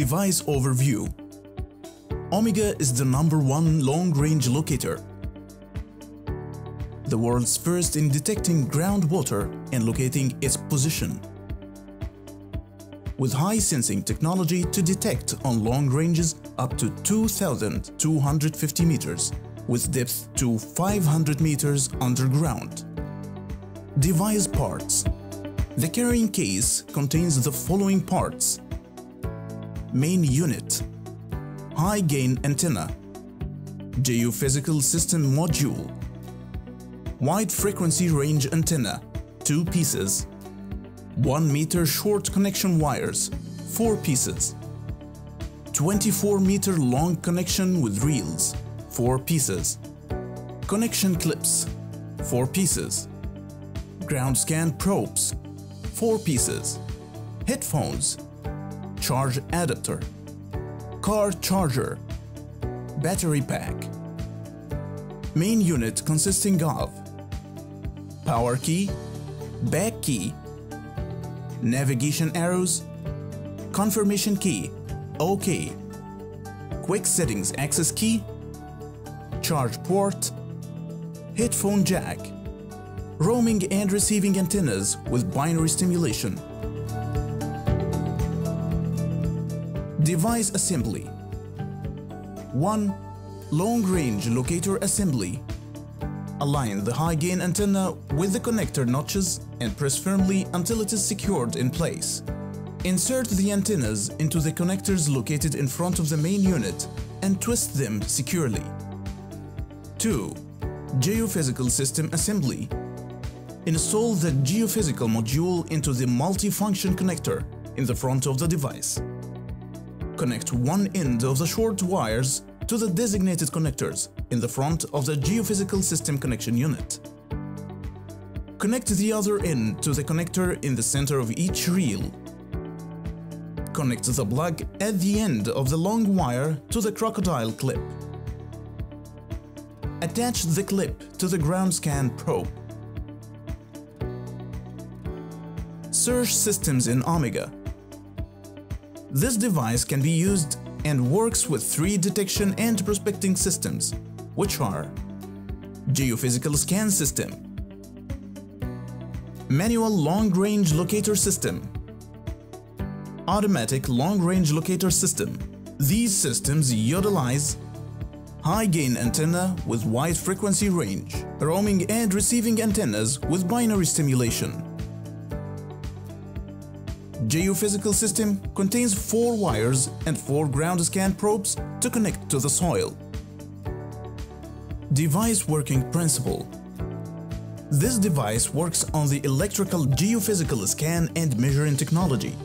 Device overview. Omega is the #1 long-range locator, the world's first in detecting groundwater and locating its position. With high sensing technology to detect on long ranges up to 2,250 meters, with depth to 500 meters underground. Device parts. The carrying case contains the following parts: main unit, high gain antenna, geophysical system module, wide frequency range antenna, 2 pieces, 1 meter short connection wires, 4 pieces, 24 meter long connection with reels, 4 pieces, connection clips, 4 pieces, ground scan probes, 4 pieces, headphones, charge adapter, car charger, battery pack. Main unit consisting of power key, back key, navigation arrows, confirmation key, OK, quick settings access key, charge port, headphone jack, roaming and receiving antennas with binary stimulation. Device assembly. 1. Long-range locator assembly. Align the high-gain antenna with the connector notches and press firmly until it is secured in place. Insert the antennas into the connectors located in front of the main unit and twist them securely. 2. Geophysical system assembly. Install the geophysical module into the multi-function connector in the front of the device. Connect one end of the short wires to the designated connectors in the front of the geophysical system connection unit. Connect the other end to the connector in the center of each reel. Connect the plug at the end of the long wire to the crocodile clip. Attach the clip to the ground scan probe. Search systems in Omega. This device can be used and works with 3 detection and prospecting systems, which are Geophysical Scan System, Manual Long-Range Locator System, Automatic Long-Range Locator System. These systems utilize high-gain antenna with wide frequency range, roaming and receiving antennas with binary stimulation. Geophysical system contains 4 wires and 4 ground scan probes to connect to the soil. Device working principle. This device works on the electrical geophysical scan and measuring technology,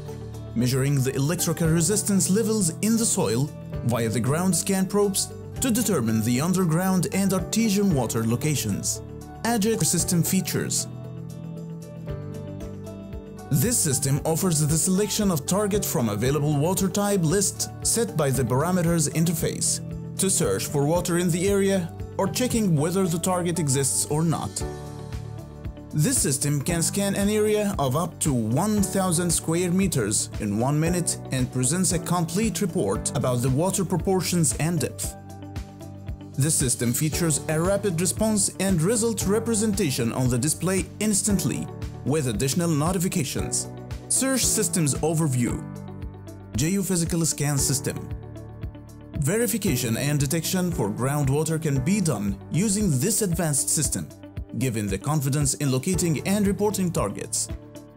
measuring the electrical resistance levels in the soil via the ground scan probes to determine the underground and artesian water locations. Ajax system features. This system offers the selection of target from available water type list set by the parameters interface to search for water in the area or checking whether the target exists or not. This system can scan an area of up to 1,000 square meters in 1 minute and presents a complete report about the water proportions and depth. This system features a rapid response and result representation on the display instantly, with additional notifications. Search systems overview. Geophysical scan system. Verification and detection for groundwater can be done using this advanced system, given the confidence in locating and reporting targets.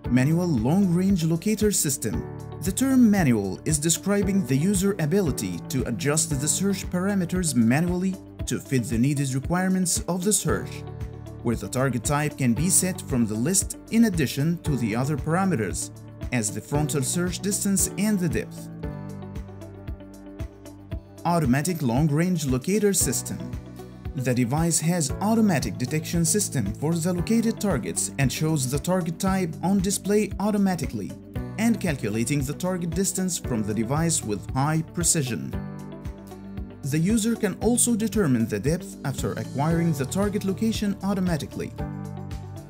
Manual long-range locator system. The term manual is describing the user ability to adjust the search parameters manually to fit the needed requirements of the search, where the target type can be set from the list in addition to the other parameters, as the frontal search distance and the depth. Automatic long-range locator system. The device has automatic detection system for the located targets and shows the target type on display automatically and calculating the target distance from the device with high precision. The user can also determine the depth after acquiring the target location automatically.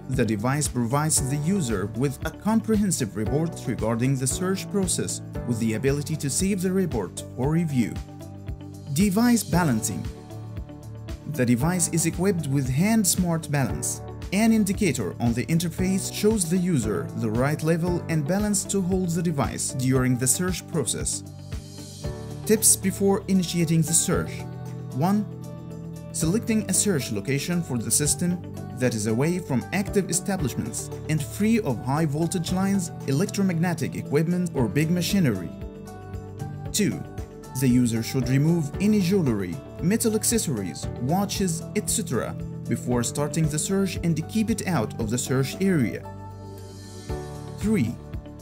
The device provides the user with a comprehensive report regarding the search process with the ability to save the report for review. Device balancing. The device is equipped with Hand Smart Balance. An indicator on the interface shows the user the right level and balance to hold the device during the search process. Tips before initiating the search. 1. Selecting a search location for the system that is away from active establishments and free of high voltage lines, electromagnetic equipment, or big machinery. 2. The user should remove any jewelry, metal accessories, watches, etc. before starting the search and keep it out of the search area. 3.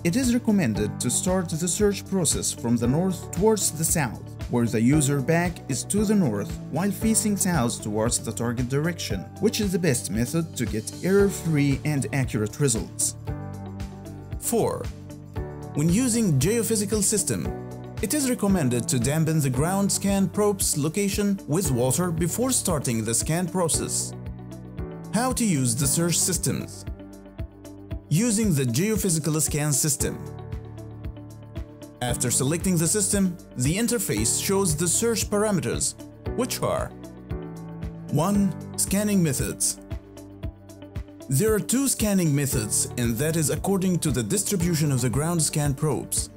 It is recommended to start the search process from the north towards the south, where the user back is to the north while facing south towards the target direction, which is the best method to get error-free and accurate results. 4. When using geophysical system, it is recommended to dampen the ground scan probe's location with water before starting the scan process. How to use the search systems? Using the geophysical scan system. After selecting the system, the interface shows the search parameters, which are 1. Scanning methods. There are 2 scanning methods, and that is according to the distribution of the ground scan probes.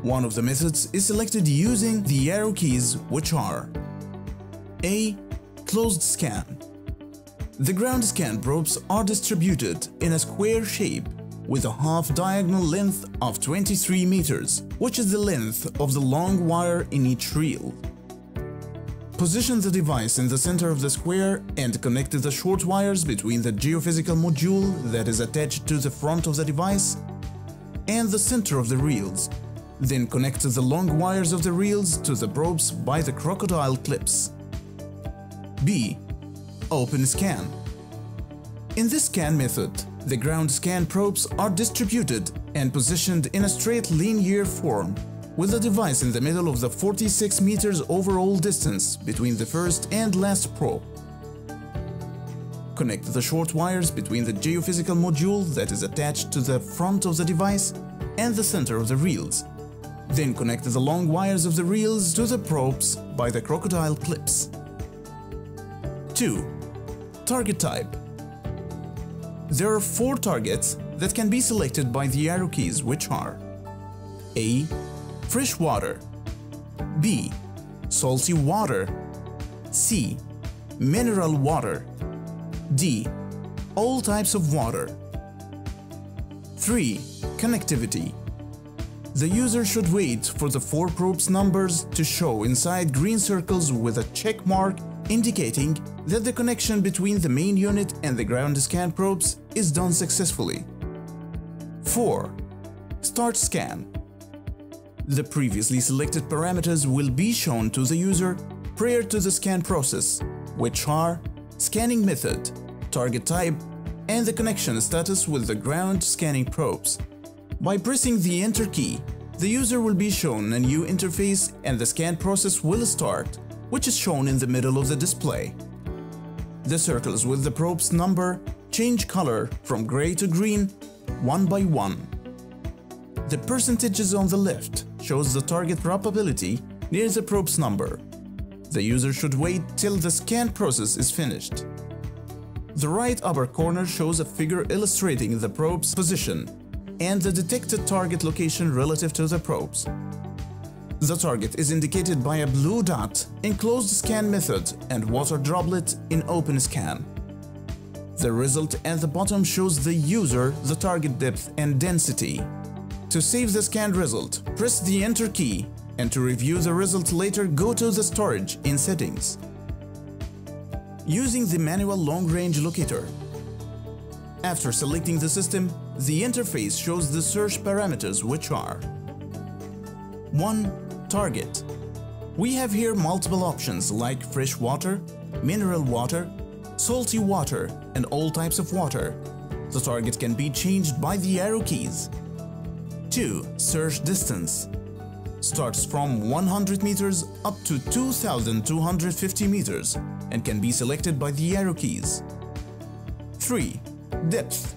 One of the methods is selected using the arrow keys, which are A. Closed scan. The ground scan probes are distributed in a square shape with a half diagonal length of 23 meters, which is the length of the long wire in each reel. Position the device in the center of the square and connect the short wires between the geophysical module that is attached to the front of the device and the center of the reels. Then connect the long wires of the reels to the probes by the crocodile clips. B. Open scan. In this scan method, the ground scan probes are distributed and positioned in a straight linear form, with the device in the middle of the 46 meters overall distance between the first and last probe. Connect the short wires between the geophysical module that is attached to the front of the device and the center of the reels. Then connect the long wires of the reels to the probes by the crocodile clips. 2. Target type. There are 4 targets that can be selected by the arrow keys, which are A. Fresh water. B. Salty water. C. Mineral water. D. All types of water. 3. Connectivity. The user should wait for the 4 probes numbers to show inside green circles with a check mark indicating that the connection between the main unit and the ground scan probes is done successfully. 4. Start scan. The previously selected parameters will be shown to the user prior to the scan process, which are scanning method, target type, and the connection status with the ground scanning probes. By pressing the Enter key, the user will be shown a new interface and the scan process will start, which is shown in the middle of the display. The circles with the probe's number change color from gray to green, one by one. The percentages on the left shows the target probability near the probe's number. The user should wait till the scan process is finished. The right upper corner shows a figure illustrating the probe's position and the detected target location relative to the probes. The target is indicated by a blue dot in closed scan method and water droplet in open scan. The result at the bottom shows the user the target depth and density. To save the scanned result, press the Enter key, and to review the result later, go to the Storage in Settings. Using the manual long-range locator. After selecting the system, the interface shows the search parameters, which are 1. Target. We have here multiple options like fresh water, mineral water, salty water, and all types of water. The target can be changed by the arrow keys. 2. Search distance. Starts from 100 meters up to 2,250 meters and can be selected by the arrow keys. 3. Depth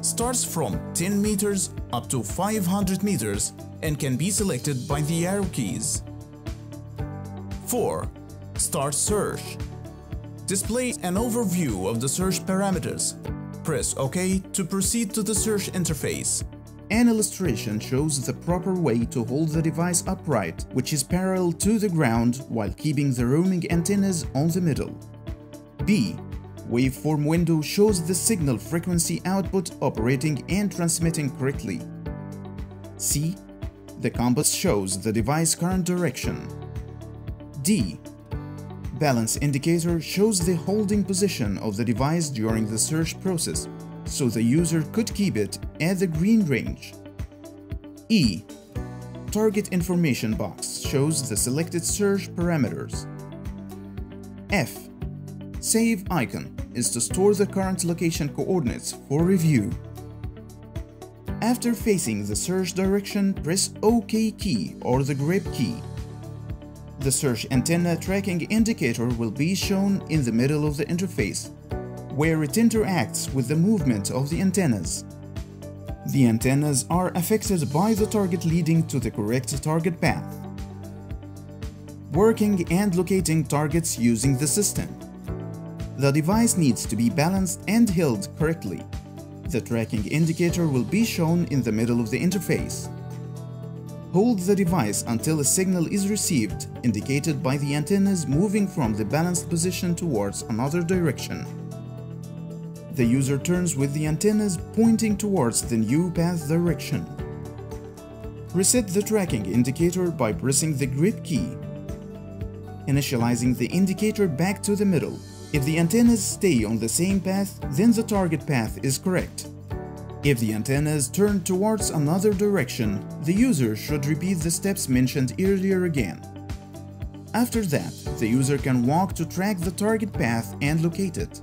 starts from 10 meters up to 500 meters and can be selected by the arrow keys. 4. Start search. Display an overview of the search parameters. Press OK to proceed to the search interface. An illustration shows the proper way to hold the device upright, which is parallel to the ground while keeping the roaming antennas on the middle. B. Waveform window shows the signal frequency output operating and transmitting correctly. C. The compass shows the device current direction. D. Balance indicator shows the holding position of the device during the search process, so the user could keep it at the green range. E. Target information box shows the selected search parameters. F. Save icon is to store the current location coordinates for review. After facing the search direction, press OK key or the grip key. The search antenna tracking indicator will be shown in the middle of the interface, where it interacts with the movement of the antennas. The antennas are affected by the target leading to the correct target path. Working and locating targets using the system. The device needs to be balanced and held correctly. The tracking indicator will be shown in the middle of the interface. Hold the device until a signal is received, indicated by the antennas moving from the balanced position towards another direction. The user turns with the antennas pointing towards the new path direction. Reset the tracking indicator by pressing the grip key. Initializing the indicator back to the middle. If the antennas stay on the same path, then the target path is correct. If the antennas turn towards another direction, the user should repeat the steps mentioned earlier again. After that, the user can walk to track the target path and locate it.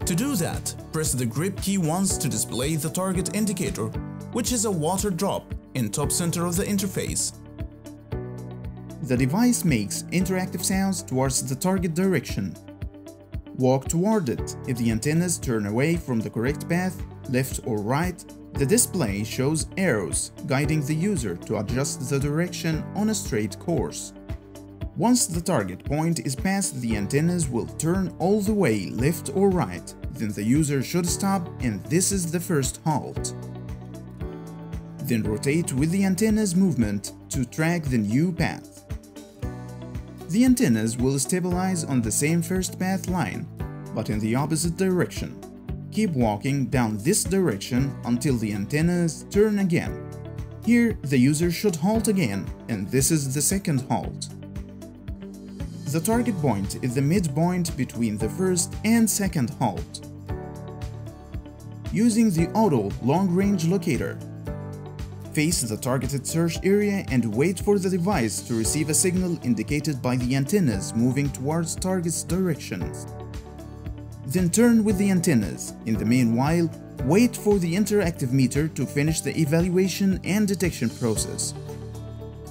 To do that, press the grip key once to display the target indicator, which is a water drop in top center of the interface. The device makes interactive sounds towards the target direction. Walk toward it. If the antennas turn away from the correct path, left or right, the display shows arrows guiding the user to adjust the direction on a straight course. Once the target point is passed, the antennas will turn all the way left or right, then the user should stop, and this is the first halt. Then rotate with the antennas movement to track the new path. The antennas will stabilize on the same first path line, but in the opposite direction. Keep walking down this direction until the antennas turn again. Here, the user should halt again, and this is the second halt. The target point is the midpoint between the first and second halt. Using the auto long-range locator, face the targeted search area and wait for the device to receive a signal indicated by the antennas moving towards target's directions. Then turn with the antennas. In the meanwhile, wait for the interactive meter to finish the evaluation and detection process.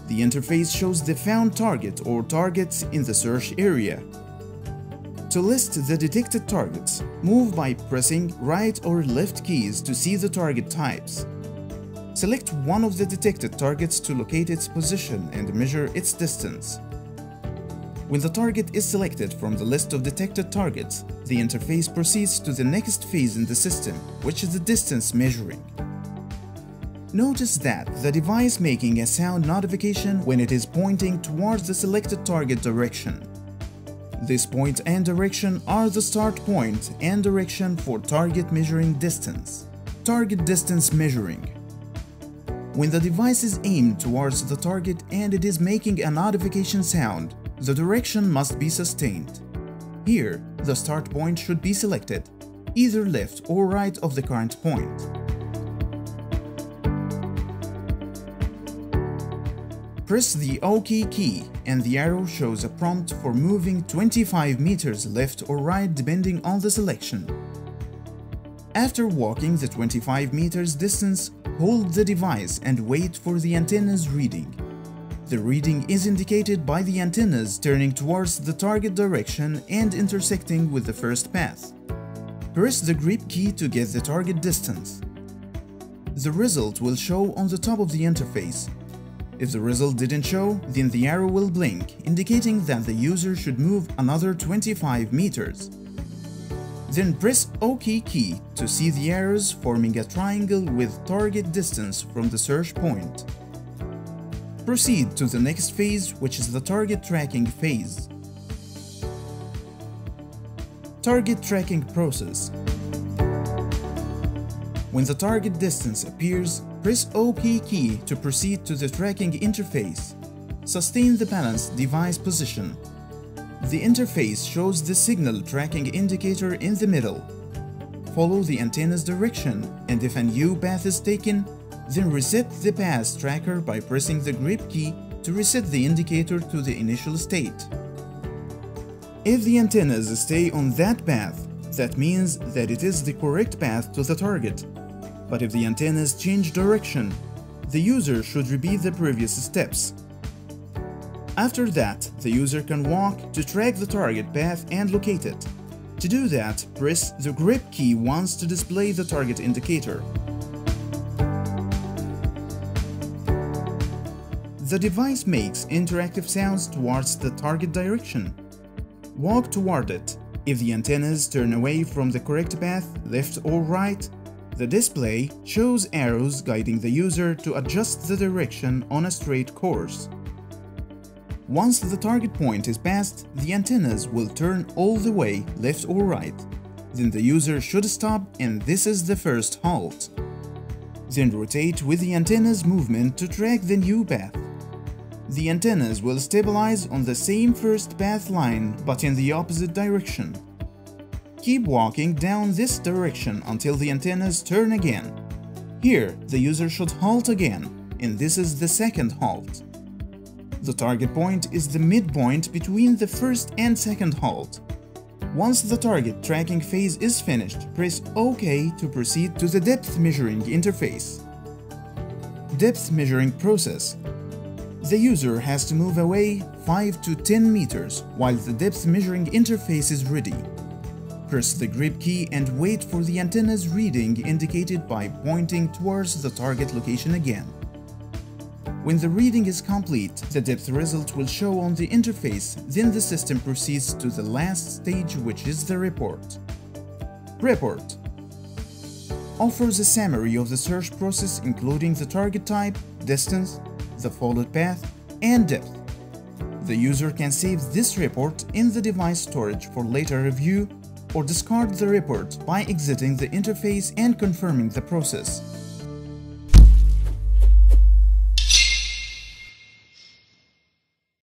The interface shows the found target or targets in the search area. To list the detected targets, move by pressing right or left keys to see the target types. Select one of the detected targets to locate its position and measure its distance. When the target is selected from the list of detected targets, the interface proceeds to the next phase in the system, which is the distance measuring. Notice that the device making a sound notification when it is pointing towards the selected target direction. This point and direction are the start point and direction for target measuring distance. Target distance measuring. When the device is aimed towards the target and it is making a notification sound, the direction must be sustained. Here, the start point should be selected, either left or right of the current point. Press the OK key and the arrow shows a prompt for moving 25 meters left or right depending on the selection. After walking the 25 meters distance, hold the device and wait for the antenna's reading. The reading is indicated by the antennas turning towards the target direction and intersecting with the first path. Press the grip key to get the target distance. The result will show on the top of the interface. If the result didn't show, then the arrow will blink, indicating that the user should move another 25 meters. Then press OK key to see the arrows forming a triangle with target distance from the search point. Proceed to the next phase, which is the target tracking phase. Target tracking process. When the target distance appears, press OK key to proceed to the tracking interface. Sustain the balanced device position. The interface shows the signal tracking indicator in the middle. Follow the antenna's direction, and if a new path is taken, then reset the path tracker by pressing the grip key to reset the indicator to the initial state. If the antennas stay on that path, that means that it is the correct path to the target. But if the antennas change direction, the user should repeat the previous steps. After that, the user can walk to track the target path and locate it. To do that, press the grip key once to display the target indicator. The device makes interactive sounds towards the target direction. Walk toward it. If the antennas turn away from the correct path, left or right, the display shows arrows guiding the user to adjust the direction on a straight course. Once the target point is passed, the antennas will turn all the way left or right. Then the user should stop, and this is the first halt. Then rotate with the antenna's movement to track the new path. The antennas will stabilize on the same first path line but in the opposite direction. Keep walking down this direction until the antennas turn again. Here, the user should halt again, and this is the second halt. The target point is the midpoint between the first and second halt. Once the target tracking phase is finished, press OK to proceed to the depth measuring interface. Depth measuring process. The user has to move away 5 to 10 meters while the depth measuring interface is ready. Press the grip key and wait for the antenna's reading indicated by pointing towards the target location again. When the reading is complete, the depth result will show on the interface, then the system proceeds to the last stage, which is the report. Report offers a summary of the search process including the target type, distance, the followed path, and depth. The user can save this report in the device storage for later review or discard the report by exiting the interface and confirming the process.